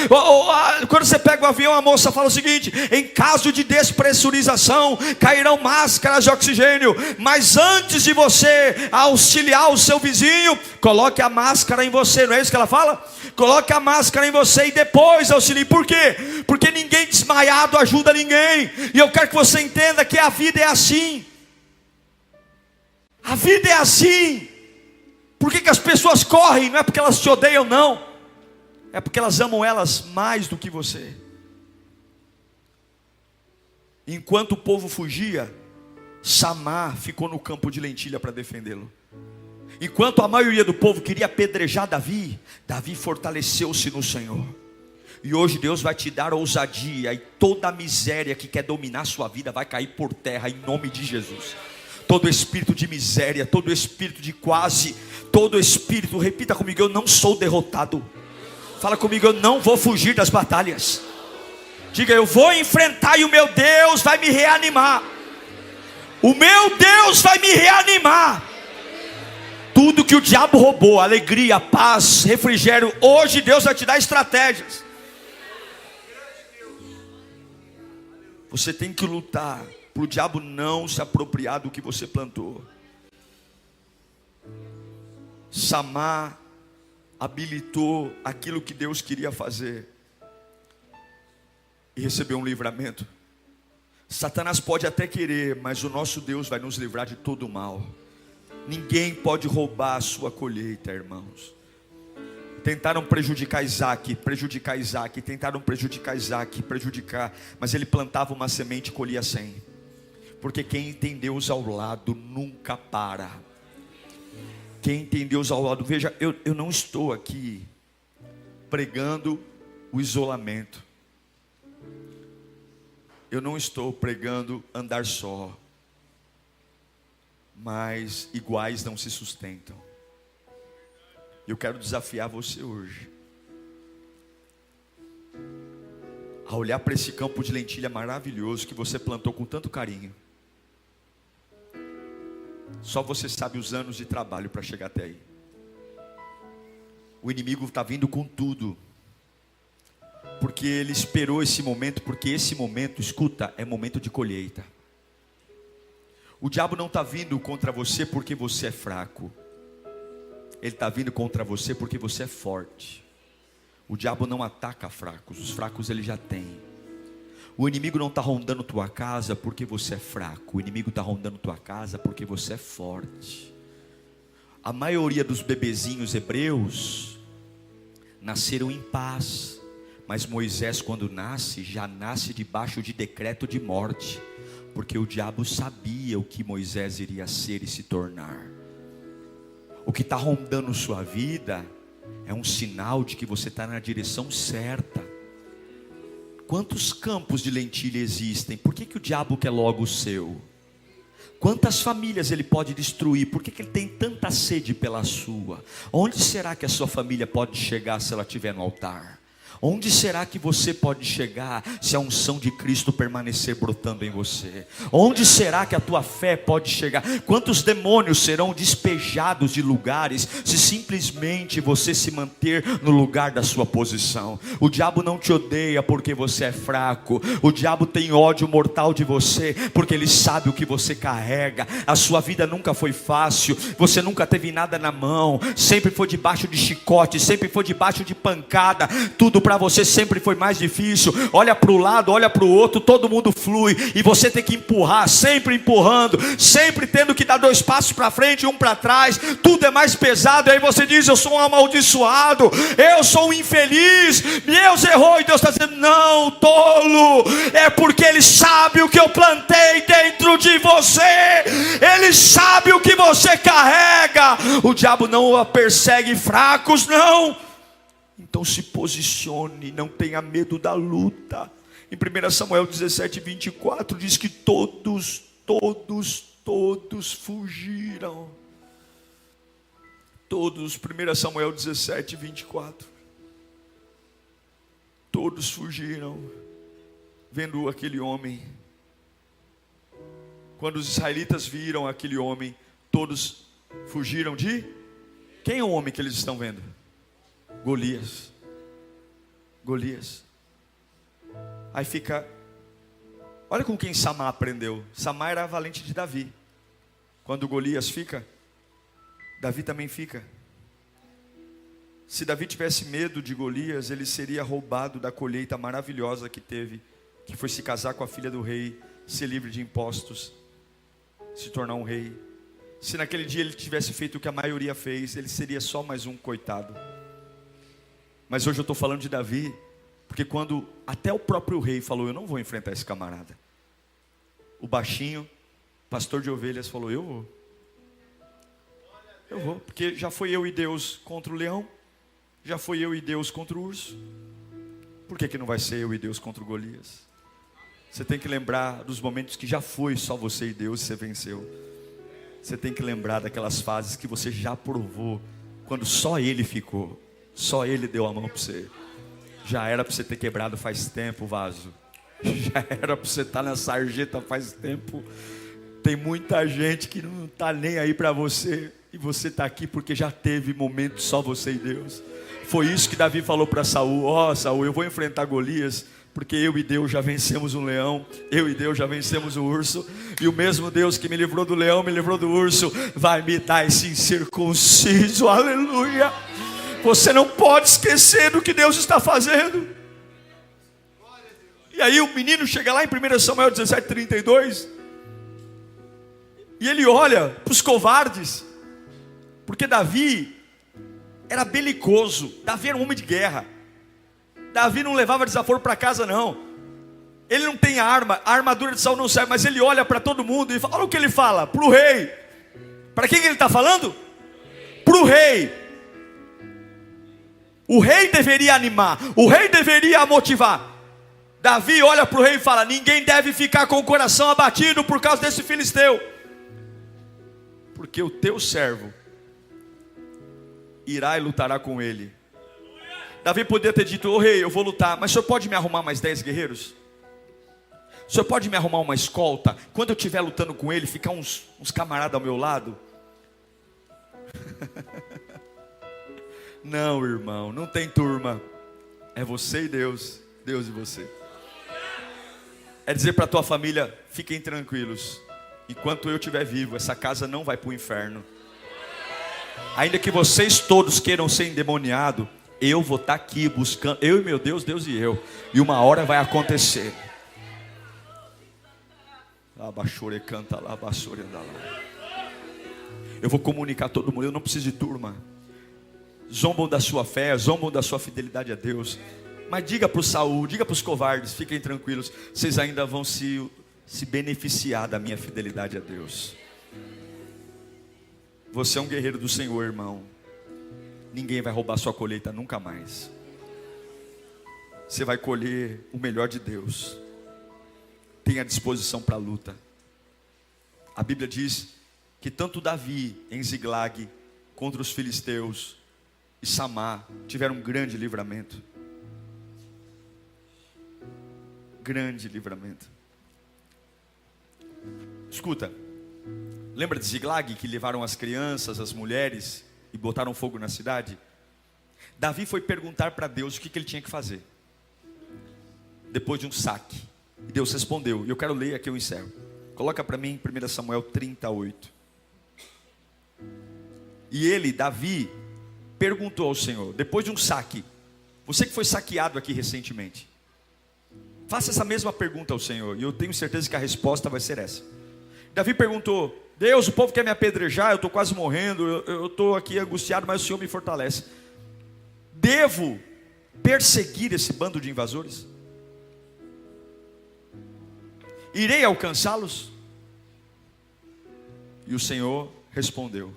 Quando você pega o avião, a moça fala o seguinte: em caso de despressurização cairão máscaras de oxigênio, mas antes de você auxiliar o seu vizinho, coloque a máscara em você. Não é isso que ela fala? Coloque a máscara em você e depois auxilie. Por quê? Porque ninguém desmaiado ajuda ninguém. E eu quero que você entenda que a vida é assim. A vida é assim. Por que as pessoas correm? Não é porque elas te odeiam, não. É porque elas amam elas mais do que você. Enquanto o povo fugia, Samar ficou no campo de lentilha para defendê-lo. Enquanto a maioria do povo queria apedrejar Davi, Davi fortaleceu-se no Senhor. E hoje Deus vai te dar ousadia, e toda a miséria que quer dominar a sua vida vai cair por terra em nome de Jesus. Todo espírito de miséria, todo espírito de quase, todo espírito, repita comigo: eu não sou derrotado. Fala comigo: eu não vou fugir das batalhas. Diga: eu vou enfrentar e o meu Deus vai me reanimar. O meu Deus vai me reanimar. Tudo que o diabo roubou, alegria, paz, refrigério, hoje Deus vai te dar estratégias. Você tem que lutar para o diabo não se apropriar do que você plantou. Samar habilitou aquilo que Deus queria fazer e recebeu um livramento. Satanás pode até querer, mas o nosso Deus vai nos livrar de todo o mal. Ninguém pode roubar a sua colheita, irmãos. Tentaram prejudicar Isaac, tentaram prejudicar Isaac, mas ele plantava uma semente e colhia 100. Porque quem tem Deus ao lado nunca para. Quem tem Deus ao lado, veja, eu não estou aqui pregando o isolamento. Eu não estou pregando andar só. Mas iguais não se sustentam. Eu quero desafiar você hoje a olhar para esse campo de lentilha maravilhoso que você plantou com tanto carinho. Só você sabe os anos de trabalho para chegar até aí. O inimigo está vindo com tudo, porque ele esperou esse momento, porque esse momento, escuta, é momento de colheita. O diabo não está vindo contra você porque você é fraco. Ele está vindo contra você porque você é forte. O diabo não ataca fracos, os fracos ele já tem. O inimigo não está rondando tua casa porque você é fraco. O inimigo está rondando tua casa porque você é forte. A maioria dos bebezinhos hebreus nasceram em paz. Mas Moisés, quando nasce, já nasce debaixo de decreto de morte. Porque o diabo sabia o que Moisés iria ser e se tornar. O que está rondando sua vida é um sinal de que você está na direção certa. Quantos campos de lentilha existem? Por que o diabo quer logo o seu? Quantas famílias ele pode destruir? Por que ele tem tanta sede pela sua? Onde será que a sua família pode chegar se ela estiver no altar? Onde será que você pode chegar se a unção de Cristo permanecer brotando em você? Onde será que a tua fé pode chegar? Quantos demônios serão despejados de lugares se simplesmente você se manter no lugar da sua posição? O diabo não te odeia porque você é fraco. O diabo tem ódio mortal de você porque ele sabe o que você carrega. A sua vida nunca foi fácil. Você nunca teve nada na mão. Sempre foi debaixo de chicote, sempre foi debaixo de pancada. Tudo para você sempre foi mais difícil. Olha para o lado, olha para o outro, todo mundo flui e você tem que empurrar, sempre empurrando, sempre tendo que dar 2 passos para frente e 1 para trás. Tudo é mais pesado. E aí você diz: eu sou um amaldiçoado, eu sou um infeliz, Deus errou. E Deus está dizendo: não, tolo, é porque Ele sabe o que eu plantei dentro de você. Ele sabe o que você carrega. O diabo não persegue fracos, não. Então se posicione, não tenha medo da luta. Em 1 Samuel 17, 24 diz que todos fugiram. Todos, 1 Samuel 17, 24. Todos fugiram, vendo aquele homem. Quando os israelitas viram aquele homem, todos fugiram de... Quem é o homem que eles estão vendo? Golias. Aí fica, olha com quem Samá aprendeu. Samá era valente de Davi. Quando Golias fica, Davi também fica. Se Davi tivesse medo de Golias, ele seria roubado da colheita maravilhosa que teve, que foi se casar com a filha do rei, ser livre de impostos, se tornar um rei. Se naquele dia ele tivesse feito o que a maioria fez, ele seria só mais um coitado. Mas hoje eu estou falando de Davi, porque quando até o próprio rei falou: eu não vou enfrentar esse camarada, o baixinho, pastor de ovelhas, falou: eu vou, porque já foi eu e Deus contra o leão, já foi eu e Deus contra o urso. Por que não vai ser eu e Deus contra o Golias? Você tem que lembrar dos momentos que já foi só você e Deus e você venceu. Você tem que lembrar daquelas fases que você já provou, quando só Ele ficou, só Ele deu a mão para você. Já era para você ter quebrado faz tempo o vaso. Já era para você estar na sarjeta faz tempo. Tem muita gente que não está nem aí para você, e você está aqui porque já teve momentos só você e Deus. Foi isso que Davi falou para Saul: Saul, eu vou enfrentar Golias, porque eu e Deus já vencemos um leão, eu e Deus já vencemos o urso, e o mesmo Deus que me livrou do leão, me livrou do urso, vai me dar esse incircunciso. Aleluia. Você não pode esquecer do que Deus está fazendo. E aí o menino chega lá em 1 Samuel 17, 32, e ele olha para os covardes, porque Davi era belicoso, Davi era um homem de guerra. Davi não levava desaforo para casa, não. Ele não tem arma, a armadura de Saul não serve, mas ele olha para todo mundo e fala, olha o que ele fala, para o rei. Para quem que ele está falando? Para o rei. O rei deveria animar, o rei deveria motivar. Davi olha para o rei e fala: ninguém deve ficar com o coração abatido por causa desse filisteu, porque o teu servo irá e lutará com ele. Davi poderia ter dito: ô rei, eu vou lutar, mas o senhor pode me arrumar mais 10 guerreiros? O senhor pode me arrumar uma escolta? Quando eu estiver lutando com ele, ficar uns camaradas ao meu lado? Não, irmão, não tem turma. É você e Deus, Deus e você. É dizer para a tua família: fiquem tranquilos, enquanto eu estiver vivo, essa casa não vai para o inferno. Ainda que vocês todos queiram ser endemoniados, eu vou estar aqui buscando, eu e meu Deus, Deus e eu. E uma hora vai acontecer. Eu vou comunicar a todo mundo, eu não preciso de turma. Zombam da sua fé, zombam da sua fidelidade a Deus. Mas diga para o Saul, diga para os covardes: fiquem tranquilos, vocês ainda vão se beneficiar da minha fidelidade a Deus. Você é um guerreiro do Senhor, irmão. Ninguém vai roubar sua colheita nunca mais. Você vai colher o melhor de Deus. Tenha disposição para a luta. A Bíblia diz que tanto Davi em Ziglag contra os filisteus e Samar tiveram um grande livramento. Grande livramento. Escuta, lembra de Ziglag, que levaram as crianças, as mulheres e botaram fogo na cidade? Davi foi perguntar para Deus o que ele tinha que fazer depois de um saque, e Deus respondeu. E eu quero ler, aqui eu encerro. Coloca para mim 1 Samuel 38. E ele, Davi, perguntou ao Senhor, depois de um saque: você que foi saqueado aqui recentemente, faça essa mesma pergunta ao Senhor, e eu tenho certeza que a resposta vai ser essa. Davi perguntou: Deus, o povo quer me apedrejar, eu estou quase morrendo, eu estou aqui angustiado, mas o Senhor me fortalece. Devo perseguir esse bando de invasores? Irei alcançá-los? E o Senhor respondeu: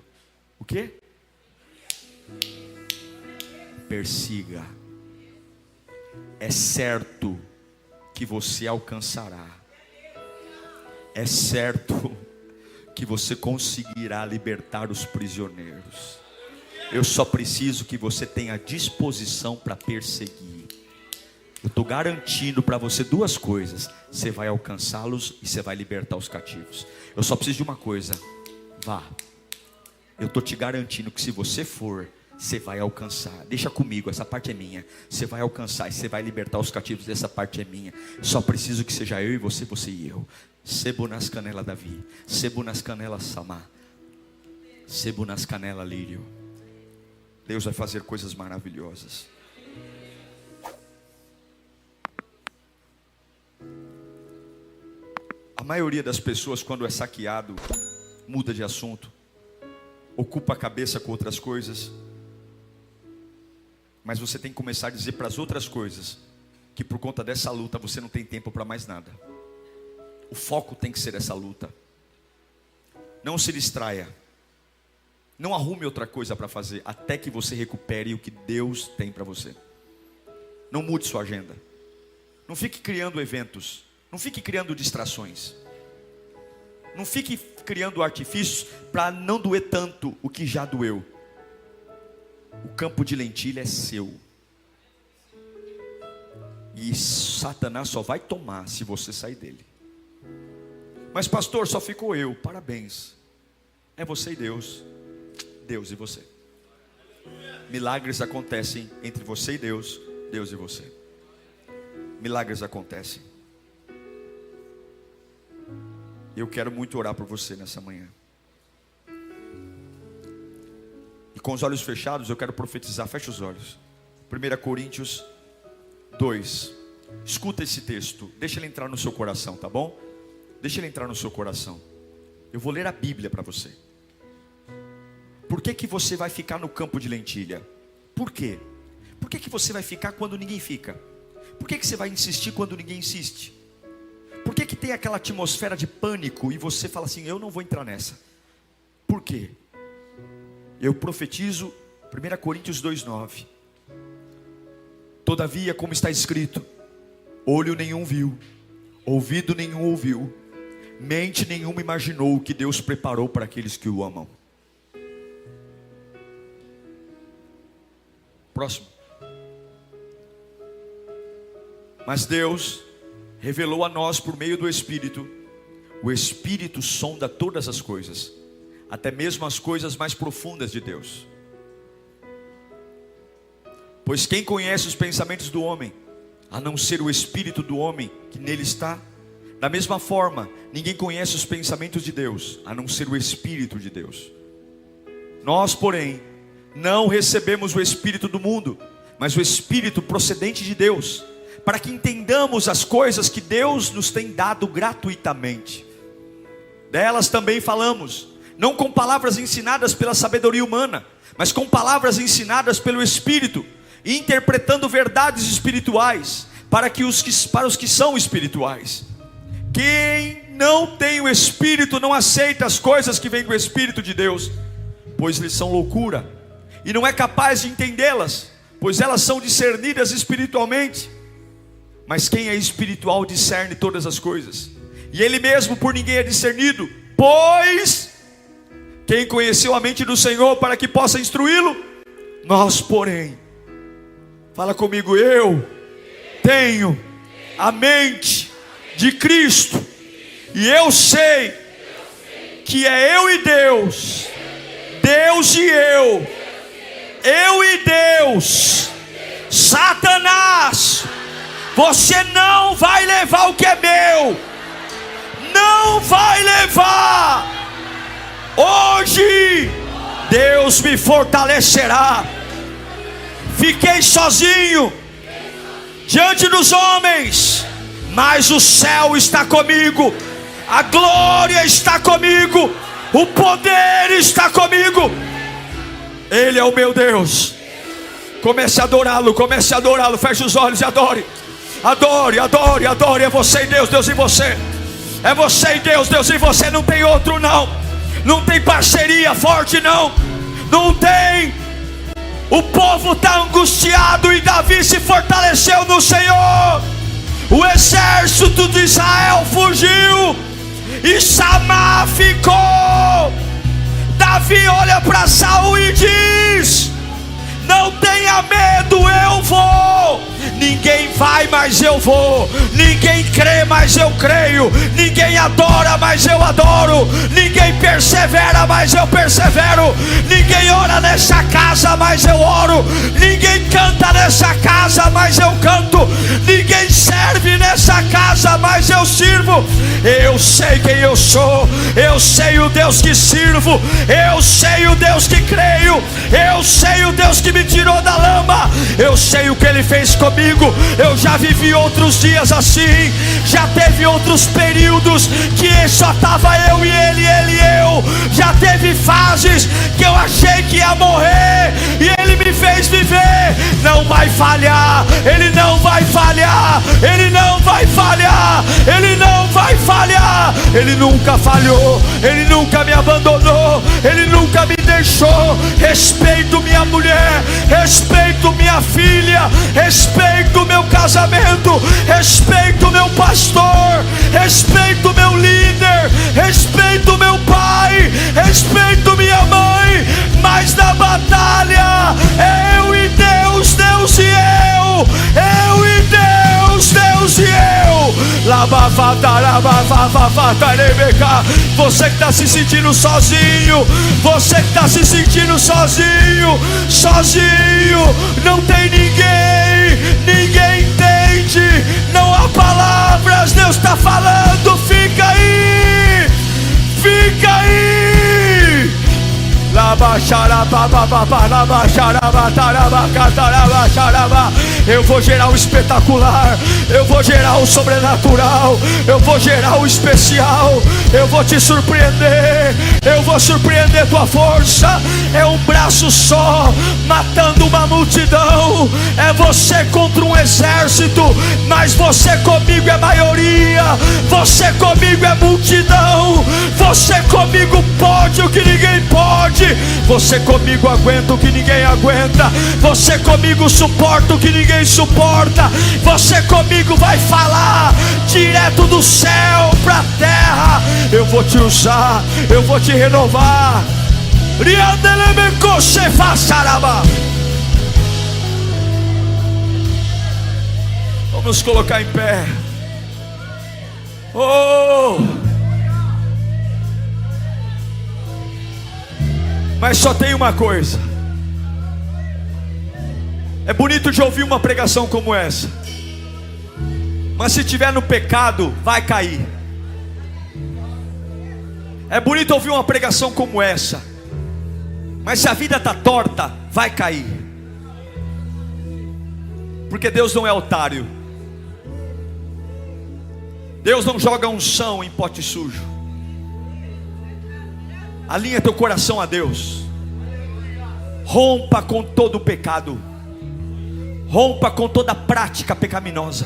o quê? Persiga. É certo que você alcançará. É certo que você conseguirá libertar os prisioneiros. Eu só preciso que você tenha disposição para perseguir. Eu estou garantindo para você duas coisas: você vai alcançá-los e você vai libertar os cativos. Eu só preciso de uma coisa: vá. Eu estou te garantindo que se você for, você vai alcançar. Deixa comigo, essa parte é minha. Você vai alcançar e você vai libertar os cativos, essa parte é minha. Só preciso que seja eu e você, você e eu. Sebo nas canelas Davi, sebo nas canelas Samar, sebo nas canelas Lírio. Deus vai fazer coisas maravilhosas. A maioria das pessoas, quando é saqueado, muda de assunto, ocupa a cabeça com outras coisas. Mas você tem que começar a dizer para as outras coisas que por conta dessa luta você não tem tempo para mais nada. O foco tem que ser essa luta. Não se distraia. Não arrume outra coisa para fazer até que você recupere o que Deus tem para você. Não mude sua agenda. Não fique criando eventos. Não fique criando distrações. Não fique criando artifícios para não doer tanto o que já doeu. O campo de lentilha é seu. E Satanás só vai tomar se você sair dele. Mas pastor, só ficou eu. Parabéns. É você e Deus. Deus e você. Milagres acontecem entre você e Deus. Deus e você. Milagres acontecem. Eu quero muito orar por você nessa manhã. E com os olhos fechados eu quero profetizar. Feche os olhos. 1 Coríntios 2. Escuta esse texto. Deixa ele entrar no seu coração, tá bom? Deixa ele entrar no seu coração. Eu vou ler a Bíblia para você. Por que você vai ficar no campo de lentilha? Por quê? Por que você vai ficar quando ninguém fica? Por que você vai insistir quando ninguém insiste? Por que tem aquela atmosfera de pânico e você fala assim: eu não vou entrar nessa? Por quê? Eu profetizo 1 Coríntios 2:9. Todavia, como está escrito: olho nenhum viu, ouvido nenhum ouviu, mente nenhuma imaginou o que Deus preparou para aqueles que o amam. Próximo. Mas Deus revelou a nós por meio do Espírito. O Espírito sonda todas as coisas, até mesmo as coisas mais profundas de Deus. Pois quem conhece os pensamentos do homem, a não ser o Espírito do homem que nele está? Da mesma forma, ninguém conhece os pensamentos de Deus, a não ser o Espírito de Deus. Nós, porém, não recebemos o Espírito do mundo, mas o Espírito procedente de Deus, para que entendamos as coisas que Deus nos tem dado gratuitamente. Delas também falamos, não com palavras ensinadas pela sabedoria humana, mas com palavras ensinadas pelo Espírito, interpretando verdades espirituais para os que são espirituais. Quem não tem o Espírito não aceita as coisas que vêm do Espírito de Deus, pois lhes são loucura, e não é capaz de entendê-las, pois elas são discernidas espiritualmente. Mas quem é espiritual discerne todas as coisas, e ele mesmo por ninguém é discernido. Pois quem conheceu a mente do Senhor para que possa instruí-lo? Nós, porém, fala comigo, eu tenho a mente de Cristo, e eu sei que é eu e Deus, Deus e eu e Deus. Satanás, você não vai levar o que é meu, não vai levar. Hoje Deus me fortalecerá. Fiquei sozinho diante dos homens, mas o céu está comigo, a glória está comigo, o poder está comigo. Ele é o meu Deus. Comece a adorá-lo, feche os olhos e adore. Adore, adore, adore. É você e Deus, Deus e você. É você e Deus, Deus e você. Não tem outro não. Não tem parceria forte não. Não tem. O povo está angustiado e Davi se fortaleceu no Senhor. O exército de Israel fugiu e Samar ficou. Davi olha para Saul e diz: não tenha medo, eu vou. Ninguém vai, mas eu vou. Ninguém crê, mas eu creio. Ninguém adora, mas eu adoro. Ninguém persevera, mas eu persevero. Ninguém ora nessa casa, mas eu oro. Ninguém canta nessa casa, mas eu canto. Ninguém serve nessa casa, mas eu sirvo. Eu sei quem eu sou. Eu sei o Deus que sirvo. Eu sei o Deus que creio. Eu sei o Deus que me tirou da lama. Eu sei o que Ele fez comigo. Eu já vivi outros dias assim. Já teve outros períodos que só estava eu e ele e eu. Já teve fases que eu achei que ia morrer e Ele me fez viver. Não vai falhar. Ele não vai falhar. Ele não vai falhar. Ele não vai falhar. Ele nunca falhou. Ele nunca me abandonou. Ele nunca me deixou. Respeito minha mulher. Respeito minha filha. Respeito meu casamento. Respeito meu pastor. Respeito meu líder. Respeito meu pai. Respeito minha mãe. Mas na batalha é eu e Deus, Deus e eu. Eu e Deus, Deus e eu. Você que está se sentindo sozinho. Você que está se sentindo sozinho. Sozinho. Não tem ninguém. Ninguém entende. Não há palavras. Deus está falando. Fica aí. Fica aí. Eu vou gerar o espetacular. Eu vou gerar o sobrenatural. Eu vou gerar o especial. Eu vou te surpreender. Eu vou surpreender tua força. É um braço só matando uma multidão. É você contra um exército. Mas você comigo é maioria. Você comigo é multidão. Você comigo pode o que ninguém pode. Você comigo aguenta o que ninguém aguenta. Você comigo suporta o que ninguém suporta. Você comigo vai falar direto do céu pra terra. Eu vou te usar, eu vou te renovar. Vamos nos colocar em pé. Oh! Mas só tem uma coisa. É bonito de ouvir uma pregação como essa, mas se estiver no pecado, vai cair. É bonito ouvir uma pregação como essa, mas se a vida está torta, vai cair. Porque Deus não é otário. Deus não joga unção em pote sujo. Alinha teu coração a Deus. Rompa com todo o pecado. Rompa com toda prática pecaminosa.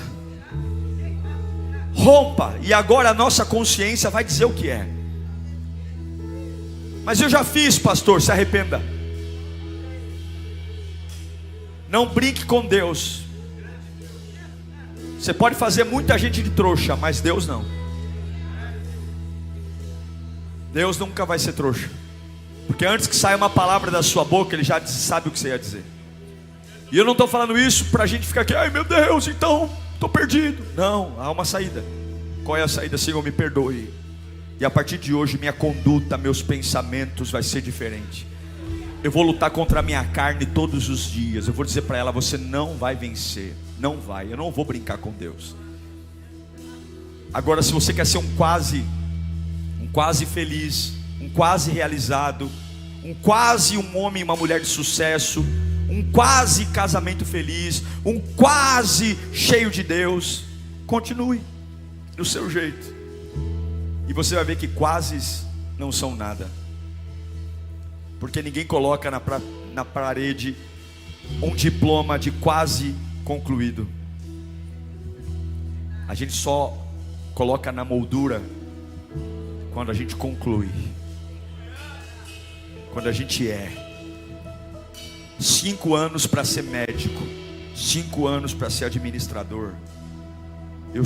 Rompa. E agora a nossa consciência vai dizer o que é. Mas eu já fiz, pastor, se arrependa. Não brinque com Deus. Você pode fazer muita gente de trouxa, mas Deus não. Deus nunca vai ser trouxa. Porque antes que saia uma palavra da sua boca, Ele já sabe o que você ia dizer. E eu não estou falando isso para a gente ficar aqui, ai meu Deus, então estou perdido. Não, há uma saída. Qual é a saída? Senhor, me perdoe. E a partir de hoje minha conduta, meus pensamentos vai ser diferente. Eu vou lutar contra a minha carne todos os dias. Eu vou dizer para ela, você não vai vencer. Não vai, eu não vou brincar com Deus. Agora, se você quer ser um quase feliz, um quase realizado, um homem e uma mulher de sucesso, um quase casamento feliz, um quase cheio de Deus, continue do seu jeito. E você vai ver que quases não são nada. Porque ninguém coloca na parede um diploma de quase concluído. A gente só coloca na moldura quando a gente conclui. Quando a gente 5 anos para ser médico, 5 anos para ser administrador. Eu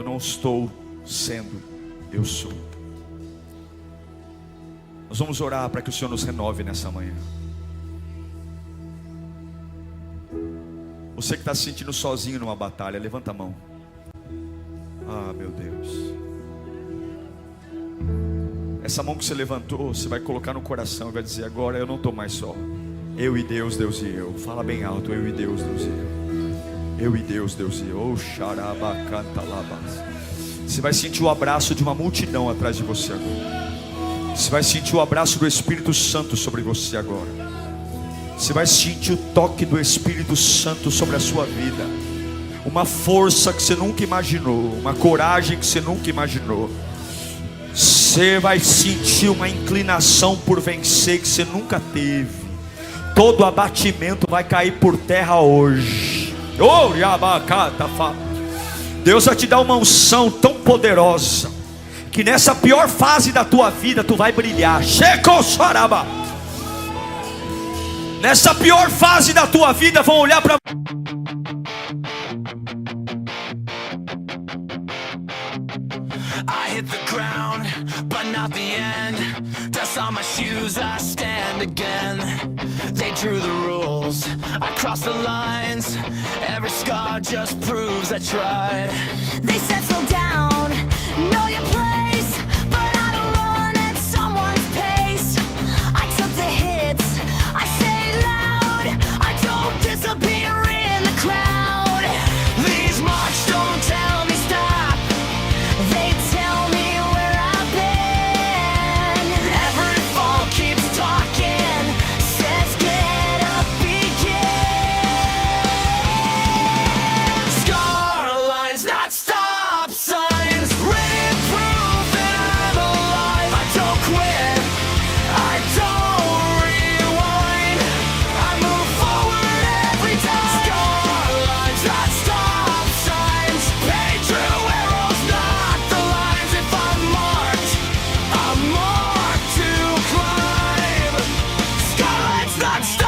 não estou sendo, eu sou. Nós vamos orar para que o Senhor nos renove nessa manhã. Você que está se sentindo sozinho numa batalha, levanta a mão. Ah, meu Deus. Essa mão que você levantou, você vai colocar no coração e vai dizer, agora eu não estou mais só. Eu e Deus, Deus e eu. Fala bem alto, eu e Deus, Deus e eu. Eu e Deus, Deus e eu. Oh, xarabacantalabas. Você vai sentir o abraço de uma multidão atrás de você agora. Você vai sentir o abraço do Espírito Santo sobre você agora. Você vai sentir o toque do Espírito Santo sobre a sua vida. Uma força que você nunca imaginou. Uma coragem que você nunca imaginou. Você vai sentir uma inclinação por vencer que você nunca teve. Todo abatimento vai cair por terra hoje. Deus vai te dar uma unção tão poderosa que nessa pior fase da tua vida tu vai brilhar. Nessa pior fase da tua vida vão olhar para I hit the ground, but not the end. Dust on my shoes, I stand again. They drew the rules, I crossed the lines. Every scar just proves I tried. They said slow down, know your place, but I don't run at someone's pace. I took the hits, I say loud, I don't disappear in the crowd. These marks don't tell me stop. They tell me where I've been. Every fall keeps talking, Says get up, begin. scar lines, not stop signs. Written proof that I'm alive. I don't quit, I don't rewind. I move forward every time. Scar lines, not stop signs. Paid true arrows, not the lines. If I'm marked to climb. Scar lines, not stop